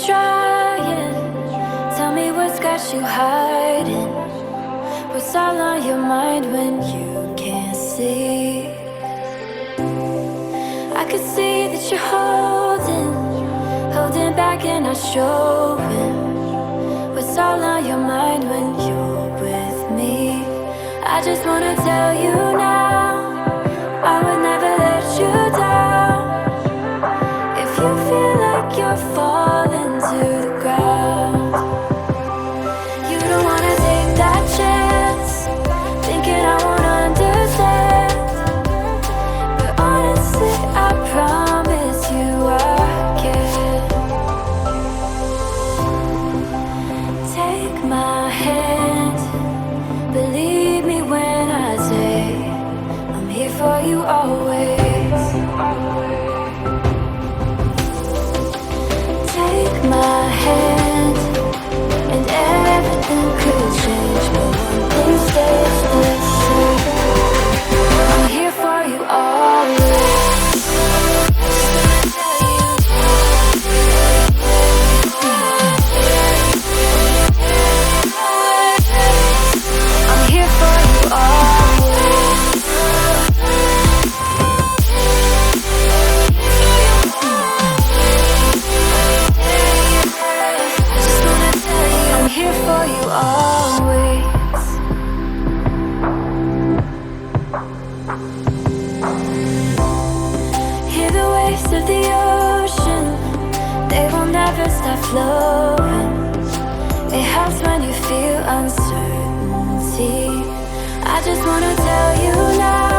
trying. Tell me what's got you hiding. What's all on your mind when you can't see? I could see that you're holding back and not showing. What's all on your mind when you're with me? I just wanna tell you now, I would never let you down. If you feel like you're falling to the ground, you don't wanna take that chance, thinking I won't understand. But honestly, I promise you I can. Take my hand, believe me when I say I'm here for you always. Take my hand, and everything could change, but one thing stays the same. I'm here for you always. I'm here for you always. Just wanna tell you, I'm here for you always. Hear the waves of the ocean, they will never stop flowing. It helps when you feel uncertainty. I just wanna tell you now,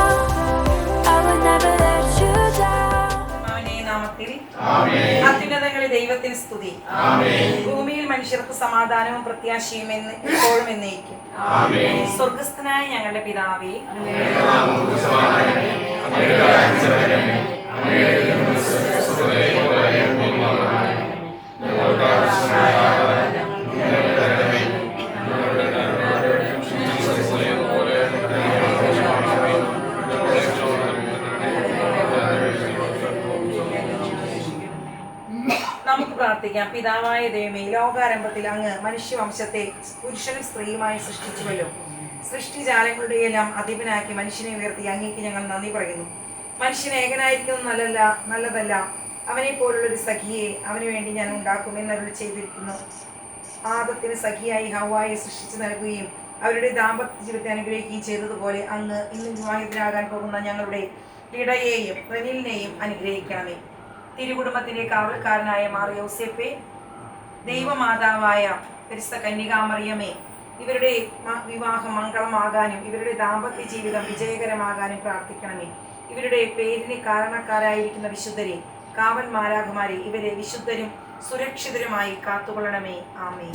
I would never let you down. അവന്റെ നാമത്തിൽ അത്യുന്നതങ്ങളിൽ ദൈവത്തിന് സ്തുതി. ഭൂമിയിൽ മനുഷ്യർക്ക് സമാധാനവും പ്രത്യാശയും എപ്പോഴും എന്നേക്കും. സ്വർഗസ്ഥനായ ഞങ്ങളുടെ പിതാവേ, നമുക്ക് പ്രാർത്ഥിക്കാം. പിതാവായ ദൈവമേ, ലോകാരംഭത്തിൽ അങ്ങ് മനുഷ്യവംശത്തെ പുരുഷനും സ്ത്രീയുമായി സൃഷ്ടിച്ചുവല്ലോ. സൃഷ്ടിജാലങ്ങളുടെ എല്ലാം അധിപനാക്കി മനുഷ്യനെ ഉയർത്തി അങ്ങേക്ക് ഞങ്ങൾ നന്ദി പറയുന്നു. മനുഷ്യൻ ഏകനായിരിക്കുന്നത് നല്ലതല്ല. അവനെ പോലുള്ളൊരു സഖിയെ അവന് വേണ്ടി ഞാൻ ഉണ്ടാക്കുമെന്നരുളി ചെയ്തിരിക്കുന്നു. ആദത്തിന് സഖിയായി ഹവ്വായെ സൃഷ്ടിച്ചു നൽകുകയും അവരുടെ ദാമ്പത്യ ജീവിതത്തെ അനുഗ്രഹിക്കുകയും ചെയ്തതുപോലെ അങ്ങ് ഇന്ന് വിവാഹിതരാകാൻ പോകുന്ന ഞങ്ങളുടെ ഇടയെയും റെനിലിനെയും അനുഗ്രഹിക്കണമേ. തിരുകുടുംബത്തിൻ്റെ കാവൽക്കാരനായ മാർ യോസേപ്പേ, ദൈവമാതാവായ പരിശുദ്ധ കന്യകാമറിയമേ, ഇവരുടെ വിവാഹം മംഗളമാകാനും ഇവരുടെ ദാമ്പത്യ ജീവിതം വിജയകരമാകാനും പ്രാർത്ഥിക്കണമേ. ഇവരുടെ പേരിന് കാരണക്കാരായിരിക്കുന്ന വിശുദ്ധരെ, കാവൽ മാലാഖമാരെ, ഇവരെ വിശുദ്ധരും സുരക്ഷിതരുമായി കാത്തുകൊള്ളണമേ. ആമേൻ.